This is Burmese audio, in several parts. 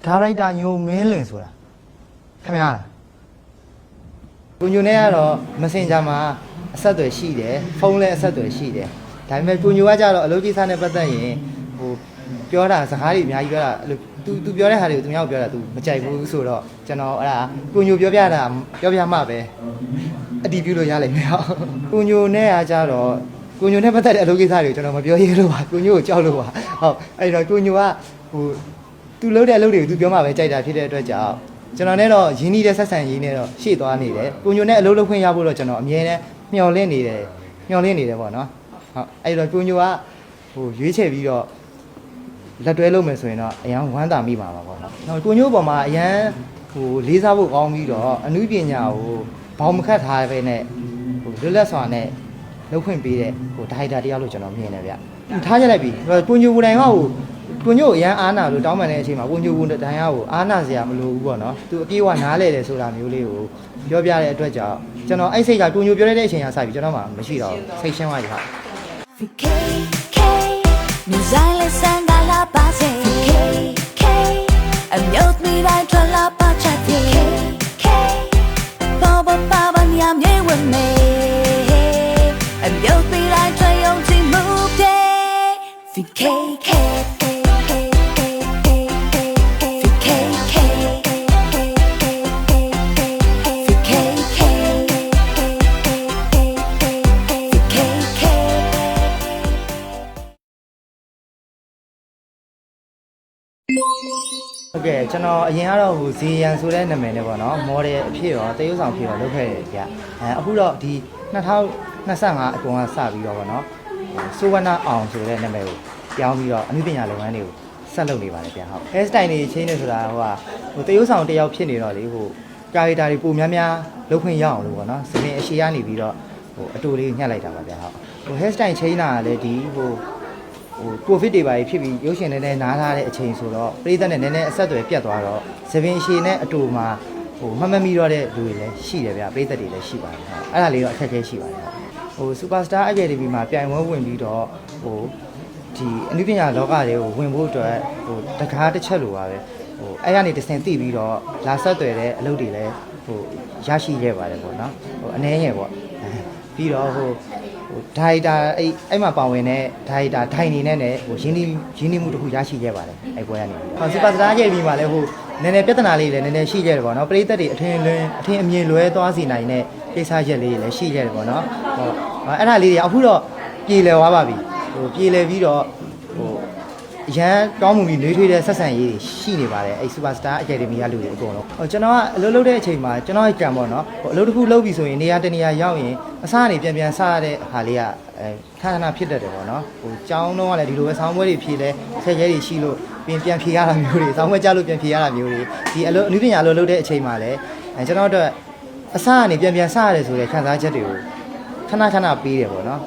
ဒါရိုက်တာညိုမင်းလွင်ဆိုတာခင်ဗျာကိုညိုနဲ့ကတော့ Messenger မှာအဆက်အသွယ်ရှိတယ်ဖုန်းလည်းအဆက်အသွယ်ရှိတယ်ဒါပေမဲ့ကိုညိုကကြတော့အလုပ်ကိစ္စနဲ့ပတ်သက်ရင်ဟိုပြောတာစကားတွေအများကြီးပြောတာသူပြောတဲ့ဟာတွေကိုသူများပြောတာသူမကြိုက်ဘူးဆိုတော့ကျွန်တော်အဲ့ဒါကိုညိုပြောပြမှပဲအတီးပြုလို့ရလိမ့်မယ်ကိုညိုနဲ့ကကြတော့ကိုညိုနဲ့ပတ်သက်တဲ့အလုပ်ကိစ္စတွေကိုကျွန်တော်မပြောရလို့ပါကိုညိုကိုကြောက်လို့ပါဟုတ်အဲ့တော့ကိုညိုကဟိုသူလုပ်တဲ့အလုပ်တွေကိုသူပြောမှပဲကြိုက်တာဖြစ်တဲ့အတွက်ကြောင့်ကျွန်တော်နဲ့တော့ရင်းနှီးတဲ့ဆက်ဆံရေးနဲ့တော့ရှေ့သွားနေတယ်ကိုညိုနဲ့အလုပ်လုပ်ခွင့်ရဖို့တော့ကျွန်တော်အမြဲတမ်းမျှော်လင့်နေတယ်ပေါ့နော်ဟုတ်အဲ့တော့ကိုညိုကဟိုရွေးချယ်ပြီးတော့လက်တွဲလုပ်မယ်ဆိုရင်တော့အရန်ဝမ်းသာမိမှာပါပေါ့နော်ကိုညိုပေါ်မှာအရန်ဟိုလေးစားဖို့ကောင်းပြီးတော့အမှုပညာကိုဘောင်မခတ်ထားပဲနဲ့ဟိုလွတ်လပ်စွာနဲ့လုပ်ခွင့်ပေးတဲ့ဟိုဒါရိုက်တာတရားလို့ကျွန်တော်မြင်တယ်ဗျထားကြလိုက်ပြီကိုညိုကိုတိုင်ကဟိုကိုညိုအရန်အားနာလို့တောင်းပန်တဲ့အချိန်မှာကိုညိုကိုတိုင်ကဟိုအားနာစရာမလိုဘူးပေါ့နော်သူအပြေးဝနားလဲတယ်ဆိုတာမျိုးလေးကိုပြောပြတဲ့အတွက်ကြောင့်ကျွန်တော်အဲ့စိတ်ကကိုညိုပြောတဲ့အချိန်ကစပြီကျွန်တော်မှမရှိတော့စိတ်ရှင်းသွားပြီဟာ你在了三个喇叭声 K I'm your me来转喇叭茶店 K 宝宝爸爸你要面问没 I'm your me来转用尽目标 Kဟုတ်ကဲ့ကျွန်တော်အရင်ကတော့ဟိုဇီယန်ဆိုတဲ့နာမည်နဲ့ပေါ့နော်မော်ဒယ်အဖြစ်ရောတရုပ်ဆောင်ဖြစ်ရောလုပ်ခဲ့တယ်ဗျအခုတော့ဒီ2025အကုန်ကစပြီးတော့ပေါ့နော်စိုးဝနာအောင်ဆိုတဲ့နာမည်ကိုပြောင်းပြီးတော့အမှုပညာလုပ်ငန်းတွေကိုဆက်လုပ်နေပါတယ်ဗျဟုတ် hair style တွေချင်းနေဆိုတာဟိုတရုပ်ဆောင်တယောက်ဖြစ်နေတော့လေဟို character တွေပုံများများလုပ်ခွင့်ရအောင်လို့ပေါ့နော်စပင်အရှိရနေပြီးတော့ဟိုအတူလေးညှက်လိုက်တာပါဗျဟုတ်ဟို hair style ချင်းတာကလည်းဒီဟိုကိုဗစ်တွေပါဖြစ်ပြီးရုပ်ရှင်တွေနဲ့နားထားတဲ့အချိန်ဆိုတော့ပြည်သက်နဲ့နည်းနည်းအဆက်အသွယ်ပြတ်သွားတော့သပင်ရှည်နဲ့အတူမှာဟိုမမီတော့တဲ့လူတွေလည်းရှိတယ်ဗျပြည်သက်တွေလည်းရှိပါတယ်ဟုတ်အဲ့ဒါလေးတော့အခက်အခဲရှိပါတယ်ဟို Superstar Academy မှာပြိုင်ပွဲဝင်ပြီးတော့ဟိုဒီအနုပညာလောကတွေကိုဝင်ဖို့အတွက်ဟိုတကားတစ်ချက်လိုပါပဲဟိုအဲ့ကနေတစ်ဆင့်သိပြီးတော့လာဆက်သွယ်တဲ့အလုပ်တွေလည်းဟိုရရှိခဲ့ပါတယ်ပေါ့နော်ဟိုအနည်းငယ်ပေါ့ပြီးတော့ဟိုဒါရိုက်တာအဲ့မှာပါဝင်တဲ့ဒါရိုက်တာထိုင်နေနဲ့ဟိုရင်းနှီးမှုတစ်ခုရရှိခဲ့ပါတယ်အဲ့ပွဲကနေဟိုစူပါစတားရဲ့ပြီးမှလည်းဟိုနည်းနည်းပြဿနာလေးလည်းနည်းနည်းရှိခဲ့တယ်ပေါ့နော်ပရိသတ်တွေအထင်အမြင်လွဲသွားစေနိုင်တဲ့ကိစ္စချက်လေးတွေလည်းရှိခဲ့တယ်ပေါ့နော်ဟိုအဲ့ဒါလေးတွေအခုတော့ပြေလည်သွားပါပြီဟိုပြေလည်ပြီးတော့ဟိုရန်ကောင်းမှုပြီးနှွေးထွေးတဲ့ဆက်ဆံရေးရှိနေပါတယ်အဲ့ Superstar Academy ကလူတွေအကုန်လုံးဟိုကျွန်တော်ကအလုပ်လုပ်တဲ့အချိန်မှာကျွန်တော်ကံပေါ့နော်ဟိုအလုပ်တစ်ခုလုပ်ပြီဆိုရင်နေရာတနေရာရောက်ရင်အစားကနေပြန်စားရတဲ့ဟာလေးကခဏဖြစ်တတ်တယ်ပေါ့နော်ဟိုကျောင်းတော့ကလည်းဒီလိုပဲဆောင်းပွဲတွေဖြေလဲဆက်ရဲတွေရှိလို့ပြန်ဖြေရတာမျိုးတွေဆောင်းပွဲကြလို့ပြန်ဖြေရတာမျိုးတွေဒီအလုပ်အနုပညာအလုပ်လုပ်တဲ့အချိန်မှာလည်းကျွန်တော်တို့အစားကနေပြန်စားရတယ်ဆိုတဲ့ခံစားချက်တွေကိုခဏပေးတယ်ပေါ့နော်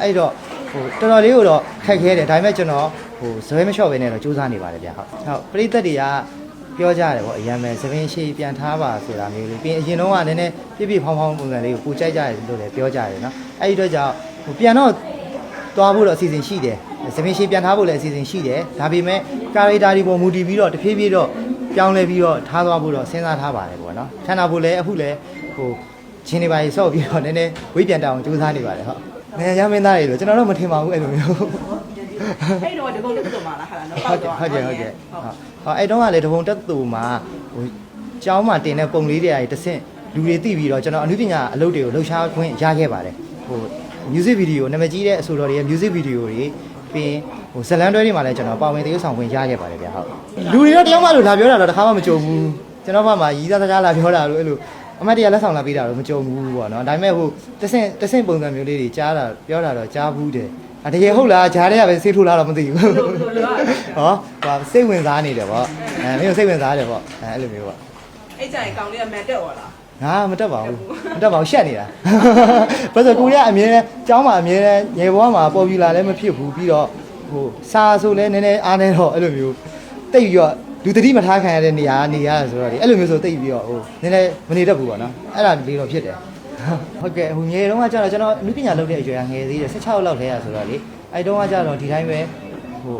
အဲ့တော့ဟိုတော်တော်လေးကိုတော့ခက်ခဲတယ်ဒါပေမဲ့ကျွန်တော်ဟိုဇွဲမလျှော့ပဲနဲ့တော့စူးစမ်းနေပါတယ်ဗျဟုတ်ပရိသတ်တွေကပြောကြတယ်ပေါ့အရန်ပဲသပင်ရှည်ပြန်ထားပါဆိုတာမျိုးလေးပြီးအရင်တော့ကနည်းနည်းပြည့်ဖောင်းပုံစံလေးကိုပူကြိုက်ကြတယ်လို့လည်းပြောကြတယ်နော်အဲ့ဒီတော့ကြောင့်ဟိုပြန်တော့သွားဖို့တော့အစီအစဉ်ရှိတယ်သပင်ရှည်ပြန်ထားဖို့လည်းအစီအစဉ်ရှိတယ်ဒါပေမဲ့ကာရီတာဒီပုံမူတည်ပြီးတော့တဖြည်းဖြည်းတော့ပြောင်းလဲပြီးတော့ထားသွားဖို့တော့စဉ်းစားထားပါတယ်ပေါ့နော်ခံတာဖို့လည်းအခုလည်းဟိုချင်းနေပါရေးဆော့ပြီးတော့နည်းနည်းဝိပြန်တောင်စူးစမ်းနေပါတယ်ဟုတ်နေရမင်းသားတွေလို့ကျွန်တော်တော့မထင်ပါဘူးအဲ့လိုမျိုးအဲ့တော့ဒီကုန်းတက်တူမှာလားဟာလားနော်ဟုတ်ကဲ့အဲ့တော့ကလည်းတပုံတက်တူမှာဟိုကျောင်းမှာတင်တဲ့ပုံလေးတွေအရတဆင့်လူတွေသိပြီးတော့ကျွန်တော်အနုပညာအလုပ်တွေကိုလှုပ်ရှားခွင့်ရခဲ့ပါတယ်ဟို music video နာမည်ကြီးတဲ့အဆိုတော်တွေရဲ့ music video တွေပြီးဟိုဇလန်တွဲတွေမှာလည်းကျွန်တော်ပါဝင်သရုပ်ဆောင်ခွင့်ရခဲ့ပါတယ်ဗျဟုတ်လူတွေတော့တယောက်မှလို့လာပြောတာတော့တစ်ခါမှမကြုံဘူးကျွန်တော်ဘာမှရီးသားစကားလာပြောတာလို့အဲ့လိုအမတ်တရားလက်ဆောင်လာပေးတာတော့မကြုံဘူးပေါ့နော်ဒါပေမဲ့ဟိုတဆင့်ပုံစံမျိုးလေးတွေကြားတာပြောတာတော့ကြားဘူးတယ်တကယ်ဟုတ်လားဂျားတွေကပဲဆေးထိုးလာတော့မသိဘူးဟောဟာစိတ်ဝင်စားနေတယ်ပေါ့မင်းစိတ်ဝင်စားတယ်ပေါ့အဲ့လိုမျိုးပေါ့အဲ့ကြရင်ကောင်လေးကမန်တက်သွားလားငါမတက်ပါဘူးရှက်နေတာဘာလို့ကိုရအမြဲတမ်းကျောင်းမှာအမြဲတမ်းငယ်ဘွားမှာပေါ်ပြူလာလည်းမဖြစ်ဘူးပြီးတော့ဟိုစာဆိုလည်းနည်းနည်းအားနေတော့အဲ့လိုမျိုးတိတ်ပြီးတော့လူတတိမထားခံရတဲ့နေရာနေရဆိုတော့လေအဲ့လိုမျိုးဆိုတိတ်ပြီးတော့ဟိုနည်းနည်းမနေတတ်ဘူးပေါ့နော်အဲ့ဒါလေးတော့ဖြစ်တယ်ဟုတ်ကဲ့ဟိုငယ်တုန်းကကျတော့ကျွန်တော်အနုပညာလုပ်တဲ့အရွယ်ကငယ်သေးတယ်16လောက်ထဲရဆိုတော့လေအဲ့တုန်းကကျတော့ဒီတိုင်းပဲဟို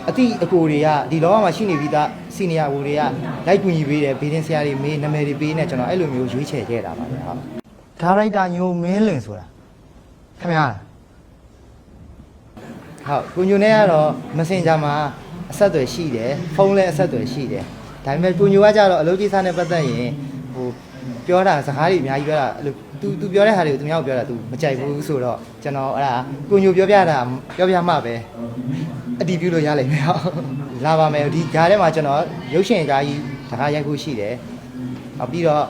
အတိအကိုတွေကဒီလောကမှာရှိနေပြီးသားစီနီယာကိုတွေကလိုက်ကူညီပေးတယ်ဘေးတင်ဆရာတွေမေးနာမည်တွေပေးနေကျွန်တော်အဲ့လိုမျိုးရွေးချယ်ခဲ့တာပါဗျာဟုတ်ဒါရိုက်တာညိုမင်းလင်ဆိုတာခင်ဗျာဟုတ်ကိုညိုနဲ့ကတော့ Messenger မှာအဆက်အသွယ်ရှိတယ်ဖုန်းလည်းအဆက်အသွယ်ရှိတယ်ဒါပေမဲ့ကိုညိုကကြတော့အလုပ်ကိစ္စနဲ့ပတ်သက်ရင်ဟိုပြောတာစကားတွေအများကြီးပြောတာအဲ့လို तू ပြောတဲ့ဟာတွေကိုသူများကိုပြောတာ तू မကြိုက်ဘူးဆိုတော့ကျွန်တော်အဲ့ဒါကိုညိုပြောပြမှပဲအတီးပြုလို့ရလိမ့်မယ်ဟုတ်လာပါမယ်ဒီဂျားထဲမှာကျွန်တော်ရုပ်ရှင်အကားကြီးစကားရိုက်ဖို့ရှိတယ်နောက်ပြီးတော့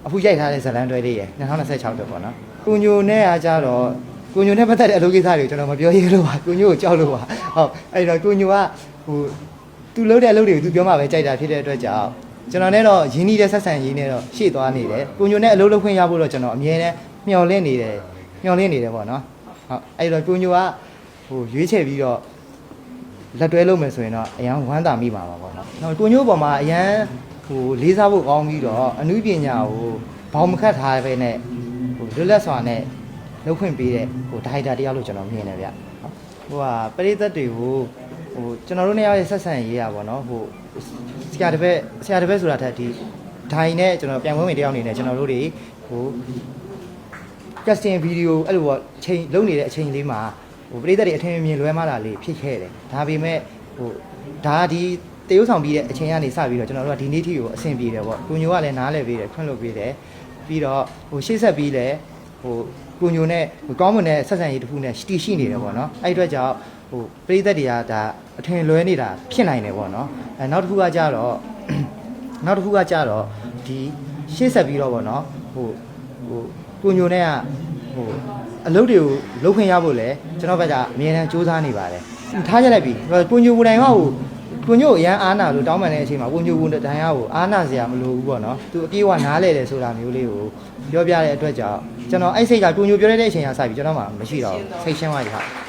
အခုရိုက်ထားတဲ့ဇာတ်လမ်းတွဲလေးရယ်2026တော့ပေါ့နော်ကိုညိုနဲ့အားကြတော့ကိုညိုနဲ့ပတ်သက်တဲ့အလုပ်ကိစ္စတွေကိုကျွန်တော်မပြောရလို့ပါကိုညိုကိုကြောက်လို့ပါဟုတ်အဲ့တော့ကိုညိုကဟို तू လုပ်တဲ့အလုပ်တွေကို तू ပြောမှပဲကြိုက်တာဖြစ်တဲ့အတွက်ကြောင့်ကျွန်တော်နဲ့တော့ရင်းနှီးတဲ့ဆက်ဆံရေးနဲ့တော့ရှေ့သွားနေတယ်ကိုညိုနဲ့အလုပ်လုပ်ခွင့်ရဖို့တော့ကျွန်တော်အမြဲတမ်းမျှော်လင့်နေတယ်ပေါ့နော်ဟုတ်အဲ့တော့ကိုညိုကဟိုရွေးချယ်ပြီးတော့လက်တွဲလုပ်မယ်ဆိုရင်တော့အရန်ဝမ်းသာမိမှာပါပေါ့နော်။ကိုညို့ပေါ်မှာအရန်ဟိုလေးစားဖို့ကောင်းပြီးတော့အမှုပညာကိုဘောင်မခတ်ထားပဲနဲ့ဟိုလွတ်လပ်စွာနဲ့လုပ်ခွင့်ပေးတဲ့ဟိုဒါရိုက်တာတရားလို့ကျွန်တော်မြင်တယ်ဗျ။ဟိုဟာပရိသတ်တွေကိုဟိုကျွန်တော်တို့နဲ့ရဲ့ဆက်ဆံရေးရပါတော့ဟိုဆရာတစ်ပည့်ဆိုတာထက်ဒီဒိုင်နဲ့ကျွန်တော်ပြန်ဝင်တရားနေနဲ့ကျွန်တော်တို့တွေဟို casting video အဲ့လိုပေါ့ချိန်လုံးနေတဲ့အချိန်လေးမှာဟိုပရိသတ်တွေအထင်မြင်လွဲမှားတာလေးဖြစ်ခဲ့တယ်ဒါပေမဲ့ဟိုဒါဒီတရုပ်ဆောင်ပြီးတဲ့အချိန်ကနေစပြီးတော့ကျွန်တော်တို့ကဒီနေ့ထိကိုအဆင်ပြေတယ်ပေါ့ကိုညိုကလည်းနားလည်ပေးတယ်ခွင့်လွှတ်ပေးတယ်ပြီးတော့ဟိုရှေ့ဆက်ပြီးလဲဟိုကိုညိုနဲ့ဟိုကောင်းမွန်တဲ့ဆက်ဆံရေးတစ်ခုနဲ့ရှိနေတယ်ပေါ့နော်အဲ့အတွက်ကြောင့်ဟိုပရိသတ်တွေကဒါအထင်လွဲနေတာဖြစ်နိုင်တယ်ပေါ့နော်အဲနောက်တစ်ခုကကြတော့ဒီရှေ့ဆက်ပြီးတော့ပေါ့နော်ဟိုကိုညိုနဲ့ကဟိုအလုပ်တွေကိုလုပ်ခွင့်ရဖို့လဲကျွန်တော်ဘက်ကအမြဲတမ်းစူးစမ်းနေပါတယ်ထားကြလိုက်ပြီကိုညိုကိုတိုင်ကကိုညိုအရန်အားနာလို့တောင်းပန်တဲ့အချိန်မှာကိုညိုကိုတိုင်ကအားနာစရာမလိုဘူးပေါ့နော်သူအပြေးဝနားလဲတယ်ဆိုတာမျိုးလေးကိုပြောပြတဲ့အတွက်ကြောင့်ကျွန်တော်အဲ့စိတ်ကကိုညိုပြောတဲ့အချိန်ကစပြီးကျွန်တော်မှမရှိတော့စိတ်ရှင်းသွားပြီဟာ